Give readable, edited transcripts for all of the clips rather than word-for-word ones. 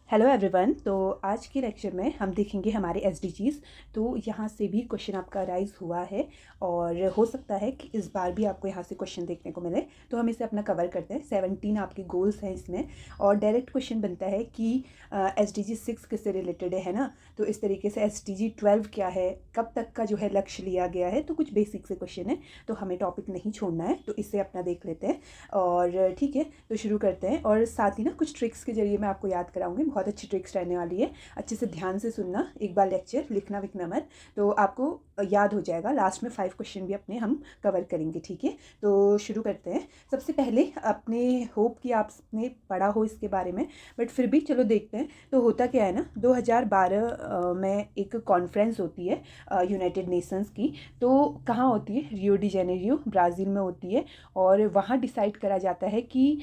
Hello everyone. तो आज के लेक्चर में हम देखेंगे हमारे एसडीजीज़। तो यहाँ से भी क्वेश्चन आपका राइज हुआ है और हो सकता है कि इस बार भी आपको यहाँ से क्वेश्चन देखने को मिले, तो हम इसे अपना कवर करते हैं। 17 आपके गोल्स हैं इसमें और डायरेक्ट क्वेश्चन बनता है कि एसडीजी 6 किससे रिलेटेड है ना। तो इस तरीके से एसडीजी 12 क्या है, कब तक का जो है लक्ष्य लिया गया है। तो कुछ बेसिक से क्वेश्चन है, तो हमें टॉपिक नहीं छोड़ना है, तो इसे अपना देख लेते हैं और ठीक है। तो शुरू करते हैं और साथ ही ना कुछ ट्रिक्स के जरिए मैं आपको याद कराऊंगी। बहुत अच्छी ट्रिक्स रहने वाली है, अच्छे से ध्यान से सुनना, एक बार लेक्चर लिखना विखना मत, तो आपको याद हो जाएगा। लास्ट में 5 क्वेश्चन भी अपने हम कवर करेंगे, ठीक है। तो शुरू करते हैं। सबसे पहले अपने होप कि आपने पढ़ा हो इसके बारे में, बट फिर भी चलो देखते हैं। तो होता क्या है ना, 2012 में एक कॉन्फ्रेंस होती है यूनाइटेड नेशंस की। तो कहाँ होती है? रियो डी जेनेरियो, ब्राज़ील में होती है। और वहाँ डिसाइड करा जाता है कि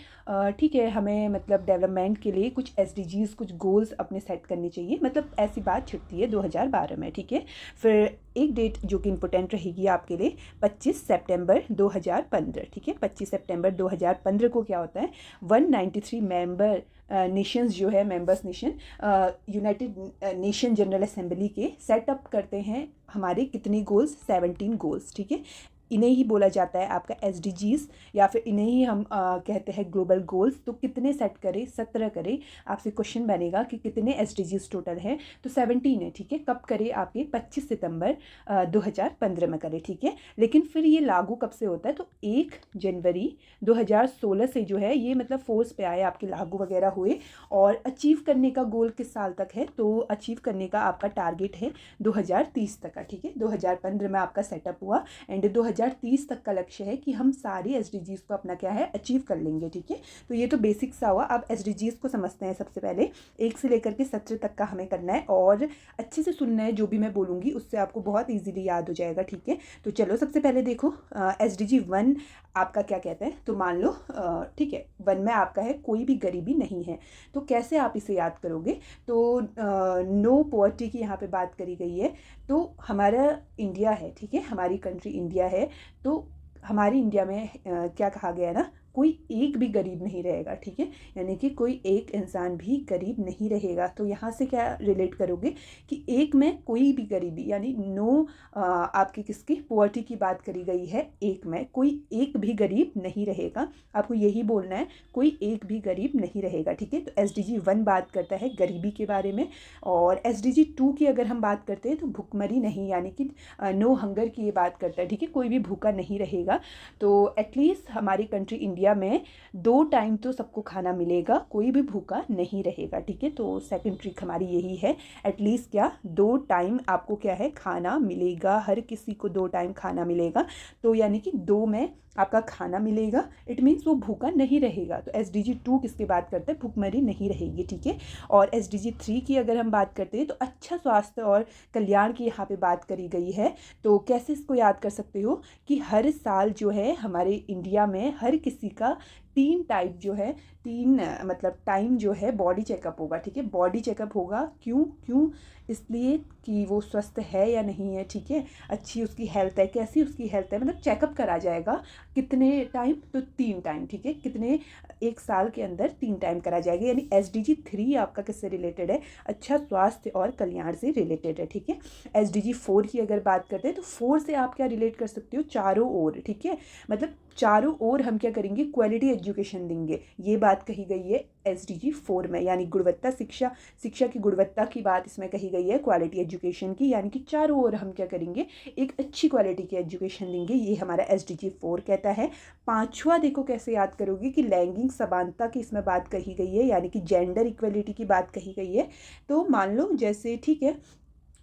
ठीक है, हमें मतलब डेवलपमेंट के लिए कुछ एसडीजीज़, कुछ गोल्स अपने सेट करने चाहिए। मतलब ऐसी बात छिड़ती है 2012 में, ठीक है। फिर एक डेट जो कि इम्पोर्टेंट रहेगी आपके लिए, 25 सितंबर 2015, ठीक है। 25 सितंबर 2015 को क्या होता है, 193 मेंबर नेशंस जो है, members nation United nation general assembly के सेटअप करते हैं हमारे कितने गोल्स, 17 गोल्स, ठीक है। इन्हें ही बोला जाता है आपका एसडीजीज़, या फिर इन्हें ही हम कहते हैं ग्लोबल गोल्स। तो कितने सेट करें, 17 करें। आपसे क्वेश्चन बनेगा कि कितने एसडीजीज़ टोटल हैं, तो 17 है, ठीक है। कब करें? आपके 25 सितंबर 2015 में करें, ठीक है। लेकिन फिर ये लागू कब से होता है? तो 1 जनवरी 2016 से जो है ये मतलब फोर्स पे आए, आपके लागू वगैरह हुए। और अचीव करने का गोल किस साल तक है? तो अचीव करने का आपका टारगेट है 2030 तक का, ठीक है। 2015 में आपका सेटअप हुआ एंड 2030 तक का लक्ष्य है कि हम सारी एसडीजीज़ को अपना क्या है, अचीव कर लेंगे, ठीक है। तो ये तो बेसिक सा हुआ। अब एसडीजीज़ को समझते हैं। सबसे पहले 1 से लेकर के 17 तक का हमें करना है और अच्छे से सुनना है। जो भी मैं बोलूँगी उससे आपको बहुत ईजिली याद हो जाएगा, ठीक है। तो चलो सबसे पहले देखो, एसडीजी 1 आपका क्या कहता है। तो मान लो ठीक है, 1 में आपका है कोई भी गरीबी नहीं है। तो कैसे आप इसे याद करोगे? तो नो पॉवर्टी की यहाँ पे बात करी गई है। तो हमारा इंडिया है, ठीक है, हमारी कंट्री इंडिया है। तो हमारी इंडिया में क्या कहा गया है ना, कोई एक भी गरीब नहीं रहेगा, ठीक है। यानी कि कोई एक इंसान भी गरीब नहीं रहेगा। तो यहाँ से क्या रिलेट करोगे कि एक में कोई भी गरीबी, यानी नो आपकी किसकी पॉवर्टी की बात करी गई है। एक में कोई एक भी गरीब नहीं रहेगा, आपको यही बोलना है, कोई एक भी गरीब नहीं रहेगा, ठीक है। तो एसडीजी 1 बात करता है गरीबी के बारे में। और एसडीजी 2 की अगर हम बात करते हैं तो भुखमरी नहीं, यानी कि नो हंगर की ये बात करता है, ठीक है। कोई भी भूखा नहीं रहेगा। तो एटलीस्ट हमारी कंट्री इंडिया में 2 टाइम तो सबको खाना मिलेगा, कोई भी भूखा नहीं रहेगा, ठीक है। तो सेकंड ट्रिक हमारी यही है, एटलीस्ट क्या, 2 टाइम आपको क्या है, खाना मिलेगा। हर किसी को 2 टाइम खाना मिलेगा। तो यानी कि 2 में आपका खाना मिलेगा, इट मीन्स वो भूखा नहीं रहेगा। तो एसडीजी 2 किसकी बात करते हैं? भूखमरी नहीं रहेगी, ठीक है। और एसडीजी 3 की अगर हम बात करते हैं तो अच्छा स्वास्थ्य और कल्याण की यहाँ पे बात करी गई है। तो कैसे इसको याद कर सकते हो कि हर साल जो है हमारे इंडिया में हर किसी का 3 टाइप जो है, 3 मतलब टाइम जो है बॉडी चेकअप होगा, ठीक है। बॉडी चेकअप होगा, क्यों क्यों? इसलिए कि वो स्वस्थ है या नहीं है, ठीक है, अच्छी उसकी हेल्थ है, कैसी उसकी हेल्थ है, मतलब चेकअप करा जाएगा। कितने टाइम? तो 3 टाइम, ठीक है। कितने? 1 साल के अंदर 3 टाइम करा जाएगा। यानी एसडीजी 3 आपका किससे रिलेटेड है? अच्छा स्वास्थ्य और कल्याण से रिलेटेड है, ठीक है। एसडीजी 4 की अगर बात करते हैं तो 4 से आप क्या रिलेट कर सकते हो? चारों ओर, ठीक है। मतलब चारों ओर हम क्या करेंगे? क्वालिटी एजुकेशन देंगे, ये बात कही गई है एसडीजी 4 में। यानी गुणवत्ता शिक्षा, शिक्षा की गुणवत्ता की बात इसमें कही गई है, क्वालिटी एजुकेशन की। यानी कि चारों ओर हम क्या करेंगे? एक अच्छी क्वालिटी की एजुकेशन देंगे, ये हमारा एसडीजी 4 कहता है। 5वां देखो कैसे याद करोगे कि लैंगिक समानता की इसमें बात कही गई है, यानी कि जेंडर इक्वलिटी की बात कही गई है। तो मान लो जैसे, ठीक है,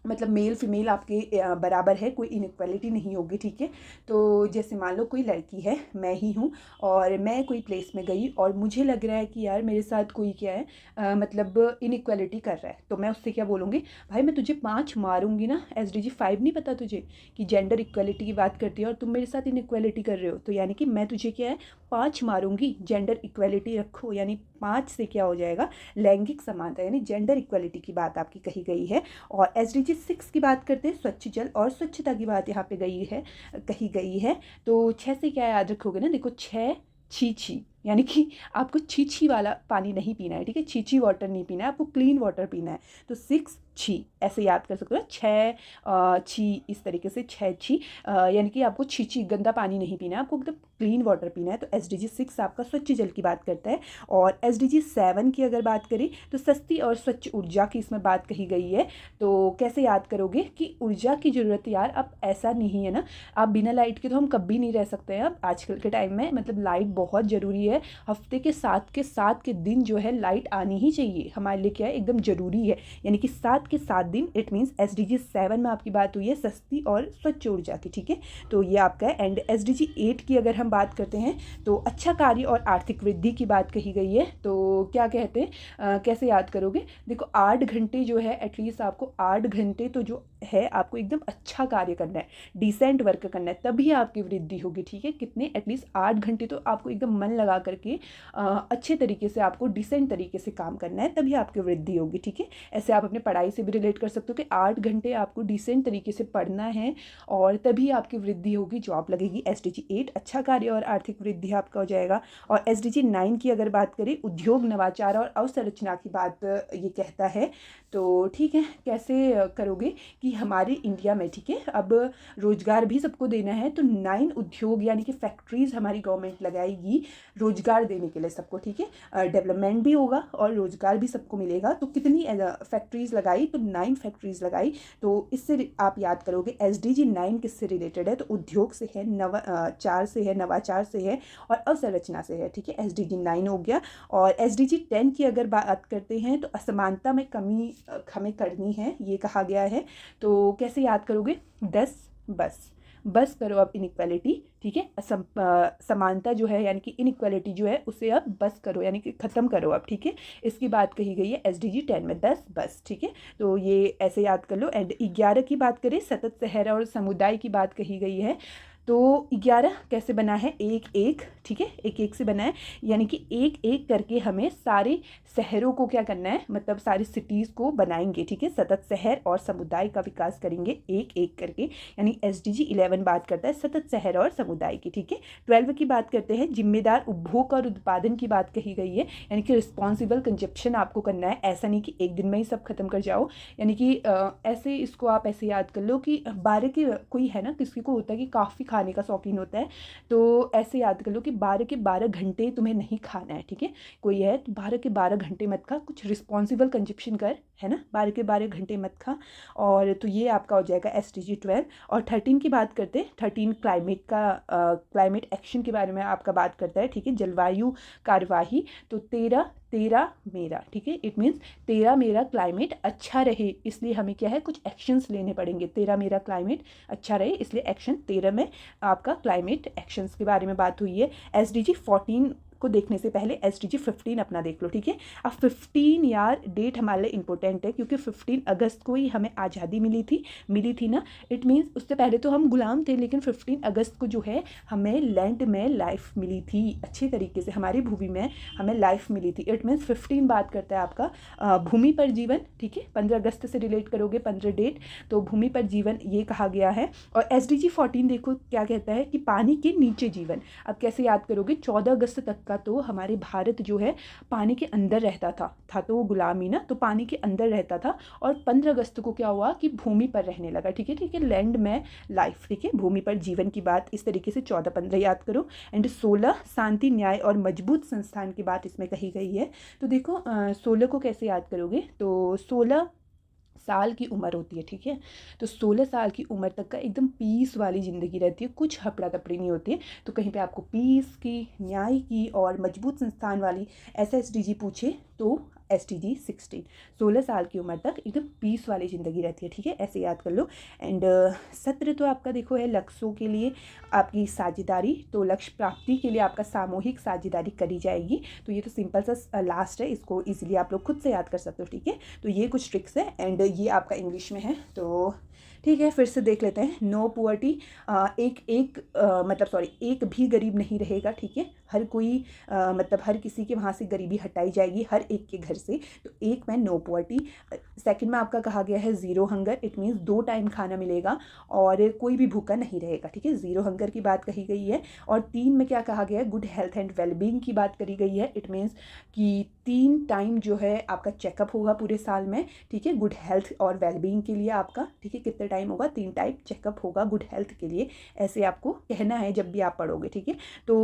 मतलब मेल फीमेल आपके बराबर है, कोई इनइक्वालिटी नहीं होगी, ठीक है। तो जैसे मान लो कोई लड़की है, मैं ही हूँ, और मैं कोई प्लेस में गई और मुझे लग रहा है कि यार मेरे साथ कोई क्या है, मतलब इनइक्वालिटी कर रहा है। तो मैं उससे क्या बोलूँगी? भाई मैं तुझे 5 मारूंगी ना। एसडीजी 5 नहीं पता तुझे कि जेंडर इक्वलिटी की बात करती है और तुम मेरे साथ इनइक्वालिटी कर रहे हो? तो यानी कि मैं तुझे क्या है, 5 मारूंगी। जेंडर इक्वलिटी रखो, यानी 5 से क्या हो जाएगा? लैंगिक समानता, यानी जेंडर इक्वलिटी की बात आपकी कही गई है। और एसडीजी 6 की बात करते हैं, स्वच्छ जल और स्वच्छता की बात यहाँ पे कही गई है। तो 6 से क्या याद रखोगे ना, देखो 6 छी छी, यानी कि आपको छीछी वाला पानी नहीं पीना है, ठीक है, छीछी वाटर नहीं पीना है, आपको क्लीन वाटर पीना है। तो 6 छी ऐसे याद कर सकते हो, 6 छी, इस तरीके से 6 छी, यानी कि आपको छीछी गंदा पानी नहीं पीना है, आपको एकदम क्लीन वाटर पीना है। तो SDG 6 आपका स्वच्छ जल की बात करता है। और SDG 7 की अगर बात करें तो सस्ती और स्वच्छ ऊर्जा की इसमें बात कही गई है। तो कैसे याद करोगे कि ऊर्जा की ज़रूरत यार, अब ऐसा नहीं है ना, आप बिना लाइट के तो हम कभी नहीं रह सकते हैं अब आजकल के टाइम में, मतलब लाइट बहुत ज़रूरी है। हफ्ते के 7 के दिन जो है लाइट आनी ही चाहिए हमारे लिए, क्या है, एकदम ज़रूरी है। यानी कि 7 के 7 दिन, इट मीन्स SDG 7 में आपकी बात हुई है सस्ती और स्वच्छ ऊर्जा की, ठीक है। तो ये आपका है। एंड SDG 8 की अगर हम बात करते हैं तो अच्छा कार्य और आर्थिक वृद्धि की बात कही गई है। तो क्या कहते हैं, कैसे याद करोगे, देखो 8 घंटे जो है, एटलीस्ट आपको 8 घंटे तो जो है आपको एकदम अच्छा कार्य करना है, डिसेंट वर्क करना है, तभी आपकी वृद्धि होगी, ठीक है। कितने, एटलीस्ट 8 घंटे तो आपको एकदम मन लगा करके अच्छे तरीके से आपको डिसेंट तरीके से काम करना है, तभी आपकी वृद्धि होगी, ठीक है। ऐसे आप अपने पढ़ाई से भी रिलेट कर सकते हो कि 8 घंटे आपको डिसेंट तरीके से पढ़ना है और तभी आपकी वृद्धि होगी, जॉब लगेगी। SDG 8 अच्छा कार्य और आर्थिक वृद्धि आपका हो जाएगा। और SDG 9 की अगर बात करें, उद्योग, नवाचार और अवसंरचना की बात ये कहता है। तो ठीक है, कैसे करोगे कि हमारे इंडिया में, ठीक है, अब रोजगार भी सबको देना है, तो 9 उद्योग यानी कि फैक्ट्रीज हमारी गवर्नमेंट लगाएगी रोजगार देने के लिए सबको, ठीक है। डेवलपमेंट भी होगा और रोजगार भी सबको मिलेगा। तो कितनी फैक्ट्रीज लगाई, तो 9 फैक्ट्रीज लगाई। तो इससे आप याद करोगे SDG 9 किससे रिलेटेड है, तो उद्योग से है, नवाचार से है, नवाचार से है और अवसंरचना से है, ठीक है। SDG 9 हो गया। और SDG 10 की अगर बात करते हैं तो असमानता में कमी हमें करनी है, ये कहा गया है। तो कैसे याद करोगे, 10 बस करो अब इनइक्वालिटी, ठीक है। समानता जो है यानी कि इनइक्वालिटी जो है उसे अब बस करो, यानी कि ख़त्म करो अब, ठीक है। इसकी बात कही गई है SDG 10 में, 10 बस, ठीक है। तो ये ऐसे याद कर लो। एंड 11 की बात करें, सतत शहर और समुदाय की बात कही गई है। तो 11 कैसे बना है, एक एक, ठीक है, एक एक से बना है, यानी कि एक एक करके हमें सारे शहरों को क्या करना है, मतलब सारी सिटीज़ को बनाएंगे, ठीक है। सतत शहर और समुदाय का विकास करेंगे एक एक करके, यानी SDG 11 बात करता है सतत शहर और समुदाय की, ठीक है। 12 की बात करते हैं, जिम्मेदार उपभोग और उत्पादन की बात कही गई है, यानी कि रिस्पॉन्सिबल कंजप्शन आपको करना है। ऐसा नहीं कि एक दिन में ही सब खत्म कर जाओ, यानी कि ऐसे इसको आप ऐसे याद कर लो कि 12 के, कोई है ना, किसी को होता है कि काफ़ी खाने का शौकीन होता है, तो ऐसे याद कर लो कि 12 के 12 घंटे तुम्हें नहीं खाना है, ठीक है। कोई है तो 12 के 12 घंटे मत खा, कुछ रिस्पॉन्सिबल कंजप्शन कर, है ना, 12 के 12 घंटे मत खा। और तो ये आपका हो जाएगा SDG 12। और 13 की बात करते हैं, 13 क्लाइमेट का, क्लाइमेट एक्शन के बारे में आपका बात करता है, ठीक है, जलवायु कार्यवाही। तो 13 मेरा, ठीक है, इट मीन्स 13 मेरा क्लाइमेट अच्छा रहे, इसलिए हमें क्या है, कुछ एक्शंस लेने पड़ेंगे। 13 मेरा क्लाइमेट अच्छा रहे, इसलिए एक्शन 13 में आपका क्लाइमेट एक्शंस के बारे में बात हुई है। SDG 14 को देखने से पहले SDG 15 अपना देख लो, ठीक है। अब 15 यार डेट हमारे लिए इंपॉर्टेंट है, क्योंकि 15 अगस्त को ही हमें आज़ादी मिली थी ना। इट मीन्स उससे पहले तो हम गुलाम थे, लेकिन 15 अगस्त को जो है हमें लैंड में लाइफ मिली थी, अच्छे तरीके से हमारी भूमि में हमें लाइफ मिली थी। इट मीन्स 15 बात करता है आपका भूमि पर जीवन, ठीक है। 15 अगस्त से रिलेट करोगे 15 डेट, तो भूमि पर जीवन ये कहा गया है। और SDG 14 देखो क्या कहता है कि पानी के नीचे जीवन। अब कैसे याद करोगे, 14 अगस्त तक तो हमारे भारत जो है पानी के अंदर रहता था तो वो गुलामी ना, तो पानी के अंदर रहता था। और 15 अगस्त को क्या हुआ कि भूमि पर रहने लगा, ठीक है, लैंड में लाइफ, ठीक है, भूमि पर जीवन की बात इस तरीके से 14-15 याद करो। एंड 16 शांति, न्याय और मजबूत संस्थान की बात इसमें कही गई है। तो देखो 16 को कैसे याद करोगे, तो 16 साल की उम्र होती है, ठीक है। तो 16 साल की उम्र तक का एकदम पीस वाली ज़िंदगी रहती है, कुछ हपड़ा तपड़ी नहीं होती है। तो कहीं पे आपको पीस की, न्याय की और मजबूत संस्थान वाली ऐसा SDG पूछे तो SDG 16, 16 साल की उम्र तक एकदम पीस वाली ज़िंदगी रहती है, ठीक है, ऐसे याद कर लो। एंड 17 तो आपका देखो है लक्ष्यों के लिए आपकी साझेदारी, तो लक्ष्य प्राप्ति के लिए आपका सामूहिक साझेदारी करी जाएगी। तो ये तो सिंपल सा लास्ट है, इसको इजीली आप लोग खुद से याद कर सकते हो, ठीक है। तो ये कुछ ट्रिक्स है एंड ये आपका इंग्लिश में है। तो ठीक है, फिर से देख लेते हैं। नो पुअर्टी, एक भी गरीब नहीं रहेगा, ठीक है। हर कोई मतलब हर किसी के वहाँ से गरीबी हटाई जाएगी, हर एक के घर से। तो एक में नो पुअर्टी। सेकंड में आपका कहा गया है zero hunger, it means 2 time खाना मिलेगा और कोई भी भूखा नहीं रहेगा, ठीक है। ज़ीरो हंगर की बात कही गई है। और 3 में क्या कहा गया है, गुड हेल्थ एंड वेलबींग की बात करी गई है। इट मीन्स कि 3 टाइम जो है आपका चेकअप होगा पूरे साल में, ठीक है, गुड हेल्थ और वेलबींग के लिए आपका, ठीक है। कितने टाइम होगा, 3 टाइम चेकअप होगा गुड हेल्थ के लिए, ऐसे आपको कहना है जब भी आप पढ़ोगे, ठीक है। तो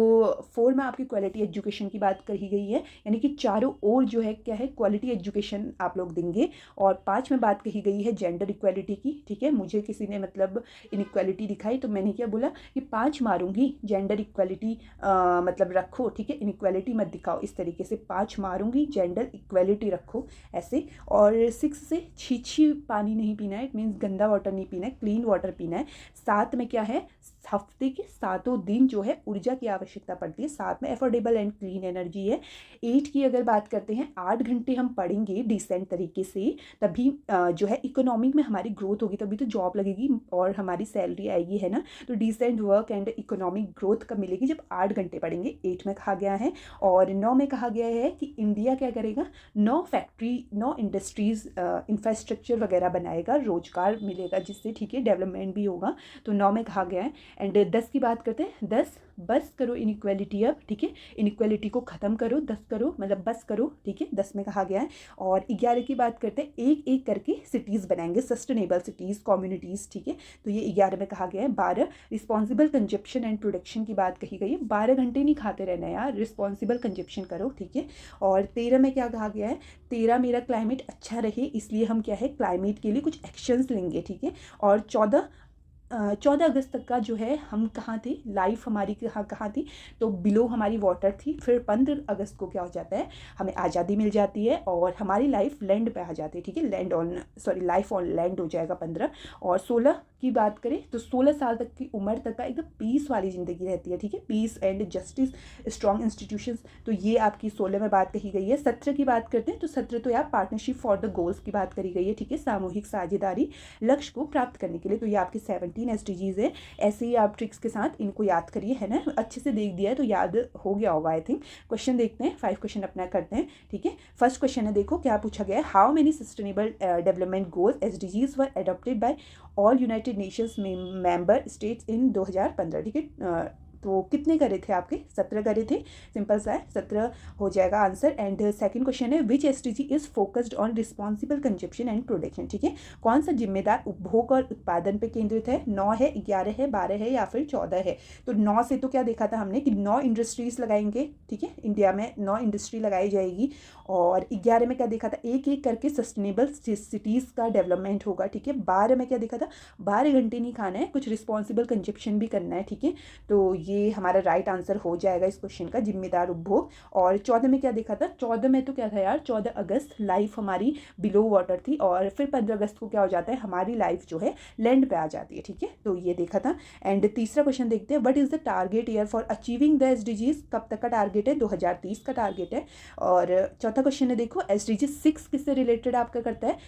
4 में आपकी क्वालिटी एजुकेशन की बात कही गई है, यानी कि चारों ओर जो है क्या है, क्वालिटी एजुकेशन आप लोग देंगे। और 5 में बात कही गई है जेंडर इक्वालिटी की, ठीक है। मुझे किसी ने मतलब इनइक्वालिटी दिखाई तो मैंने क्या बोला कि 5 मारूंगी, जेंडर इक्वालिटी मतलब रखो, ठीक है, इनइक्वालिटी मत दिखाओ, इस तरीके से 5 मारूंगी, जेंडर इक्वालिटी रखो ऐसे। और 6 से छी पानी नहीं पीना है, इट मीन्स गंदा वाटर नहीं पीना है, क्लीन वाटर पीना है। 7 में क्या है, हफ्ते के 7 दिन जो है ऊर्जा की आवश्यकता पड़ती है। 7 में एफोर्डेबल एंड क्लीन एनर्जी है। 8 की अगर बात करते हैं, 8 घंटे हम पढ़ेंगे डिसेंट तरीके से, तभी जो है इकोनॉमिक में हमारी ग्रोथ होगी, तभी तो जॉब लगेगी और हमारी सैलरी आएगी, है ना। तो decent work and economic growth कब मिलेगी, जब 8 घंटे पढ़ेंगे, 8 में कहा गया है। और 9 में कहा गया है कि इंडिया क्या करेगा, 9 फैक्ट्री 9 इंडस्ट्रीज़ इंफ्रास्ट्रक्चर वगैरह बनाएगा, रोजगार मिलेगा जिससे, ठीक है, डेवलपमेंट भी होगा। तो 9 में कहा गया है। एंड 10 की बात करते हैं, 10 बस करो इनइक्वालिटी अब, ठीक है, इनइक्वालिटी को ख़त्म करो, 10 करो मतलब बस करो, ठीक है, 10 में कहा गया है। और 11 की बात करते हैं, एक एक करके सिटीज़ बनाएंगे, सस्टेनेबल सिटीज़ कम्युनिटीज़, ठीक है। तो ये 11 में कहा गया है। 12 रिस्पॉन्सिबल कंजप्शन एंड प्रोडक्शन की बात कही गई है। 12 घंटे नहीं खाते रहना यार, रिस्पॉन्सिबल कंजप्शन करो, ठीक है। और 13 में क्या कहा गया है, 13 मेरा क्लाइमेट अच्छा रहे, इसलिए हम क्या है क्लाइमेट के लिए कुछ एक्शंस लेंगे, ठीक है। और 14 अगस्त तक का जो है हम कहाँ थे, लाइफ हमारी कहाँ कहाँ थी, तो बिलो हमारी वाटर थी। फिर 15 अगस्त को क्या हो जाता है, हमें आज़ादी मिल जाती है और हमारी लाइफ लैंड पे आ जाती है, ठीक है, लाइफ ऑन लैंड हो जाएगा 15। और 16 की बात करें तो 16 साल तक की उम्र तक का एकदम पीस वाली ज़िंदगी रहती है, ठीक है, peace and justice, strong institutions, तो ये आपकी 16 में बात कही गई है। 17 की बात करते हैं तो 17 तो यार पार्टनरशिप फॉर द गोल्स की बात करी गई है, ठीक है, सामूहिक साझेदारी लक्ष्य को प्राप्त करने के लिए। तो ये आपकी 17 एसडीजीज है। ऐसे ही आप ट्रिक्स के साथ इनको याद करिए, है ना, अच्छे से देख दिया है तो याद हो गया होगा आई थिंक। क्वेश्चन देखते हैं, 5 क्वेश्चन अपना करते हैं, ठीक है। फर्स्ट क्वेश्चन है, देखो क्या पूछा गया है, how many sustainable development goals SDGs were adopted by all United Nations member states in 2015, ठीक है। तो कितने करे थे आपके, 17 करे थे, सिंपल सा है, 17 हो जाएगा आंसर। एंड सेकंड क्वेश्चन है, which SDG is focused on responsible consumption and production, ठीक है, कौन सा जिम्मेदार उपभोग और उत्पादन पे केंद्रित है, 9 है, 11 है, 12 है या फिर 14 है। तो 9 से तो क्या देखा था हमने कि 9 इंडस्ट्रीज लगाएंगे, ठीक है, इंडिया में 9 इंडस्ट्री लगाई जाएगी। और 11 में क्या देखा था, एक एक करके सस्टेनेबल सिटीज़ का डेवलपमेंट होगा, ठीक है। 12 में क्या देखा था, 12 घंटे नहीं खाना है, कुछ रिस्पॉन्सिबल कंजप्शन भी करना है, ठीक है। तो ये हमारा राइट आंसर हो जाएगा इस क्वेश्चन का, जिम्मेदार उपभोग। और 14 में क्या देखा था, 14 में तो क्या था यार, 14 अगस्त लाइफ हमारी बिलो वाटर थी और फिर 15 अगस्त को क्या हो जाता है, हमारी लाइफ जो है लैंड पे आ जाती है, ठीक है। तो ये देखा था। एंड तीसरा क्वेश्चन देखते हैं, what is the target year for achieving the SDGs, कब तक का टारगेट है, 2030 का टारगेट है। और चौथा क्वेश्चन है, देखो एसडीजी 6 किससे रिलेटेड आपका करता है,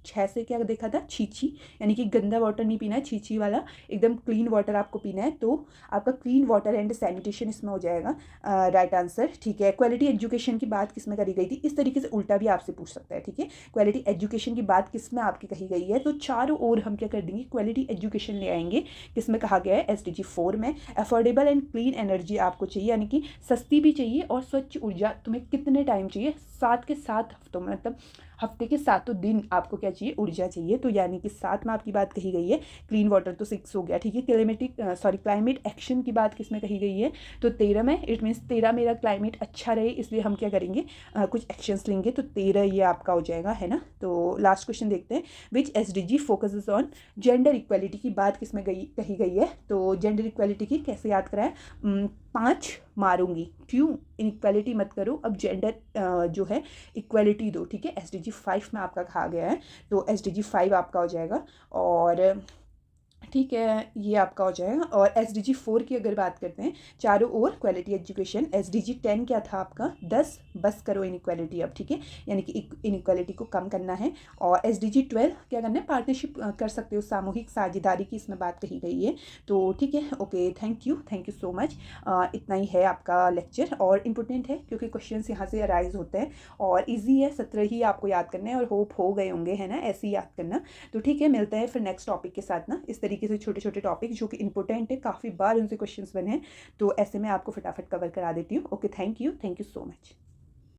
6 से क्या देखा था, छीछी, यानी कि गंदा वाटर नहीं पीना है, छीछी वाला एकदम क्लीन वाटर आपको पीना है। तो आपका क्लीन वाटर एंड सैनिटेशन इसमें हो जाएगा राइट आंसर, ठीक है। क्वालिटी एजुकेशन की बात किस में करी गई थी, इस तरीके से उल्टा भी आपसे पूछ सकता है, ठीक है। क्वालिटी एजुकेशन की बात किस में आपकी कही गई है, तो चारों ओर हम क्या कर देंगे, क्वालिटी एजुकेशन ले आएंगे। किस में कहा गया है, एसडीजी 4 में। अफोर्डेबल एंड क्लीन एनर्जी आपको चाहिए, यानी कि सस्ती भी चाहिए और स्वच्छ ऊर्जा तुम्हें कितने टाइम चाहिए, 7 के 7 हफ्तों में, मतलब हफ्ते के 7 दिन आपको क्या चाहिए, ऊर्जा चाहिए। तो यानी कि 7 में आपकी बात कही गई है। क्लीन वाटर तो 6 हो गया, ठीक है। क्लाइमेट एक्शन की बात किस में कही गई है, तो 13 में। इट मीन्स 13 मेरा क्लाइमेट अच्छा रहे इसलिए हम क्या करेंगे, कुछ एक्शंस लेंगे, तो 13 ये आपका हो जाएगा, है ना। तो लास्ट क्वेश्चन देखते हैं, which SDG focuses on gender equality की बात किस में कही गई है, तो जेंडर इक्वालिटी की कैसे याद कराएं, 5 मारूंगी, क्यों, इनइक्वालिटी मत करो, अब जेंडर जो है इक्वालिटी दो, ठीक है। एसडीजी 5 में आपका कहा गया है, तो एसडीजी 5 आपका हो जाएगा। और ठीक है, ये आपका हो जाएगा। और एसडीजी 4 की अगर बात करते हैं, चारों ओर क्वालिटी एजुकेशन। एसडीजी 10 क्या था आपका? 10 बस करो इनइक्वालिटी अब, ठीक है, यानी कि इनइक्वालिटी को कम करना है। और एसडीजी 12 क्या करना है? पार्टनरशिप कर सकते हो, सामूहिक साझेदारी की इसमें बात कही गई है। तो ठीक है, okay, thank you so much. इतना ही है आपका लेक्चर, और इम्पोर्टेंट है क्योंकि क्वेश्चंस यहाँ से अराइज होते हैं और ईजी है। 17 ही आपको याद करना है और होप हो गए होंगे, है ना, ऐसे ही याद करना। तो ठीक है, मिलते हैं फिर नेक्स्ट टॉपिक के साथ ना। इस तरीके से छोटे छोटे टॉपिक जो कि इंपॉर्टेंट है, काफ़ी बार उनसे क्वेश्चंस बने हैं, तो ऐसे में आपको फटाफट कवर करा देती हूँ। Okay, thank you so much.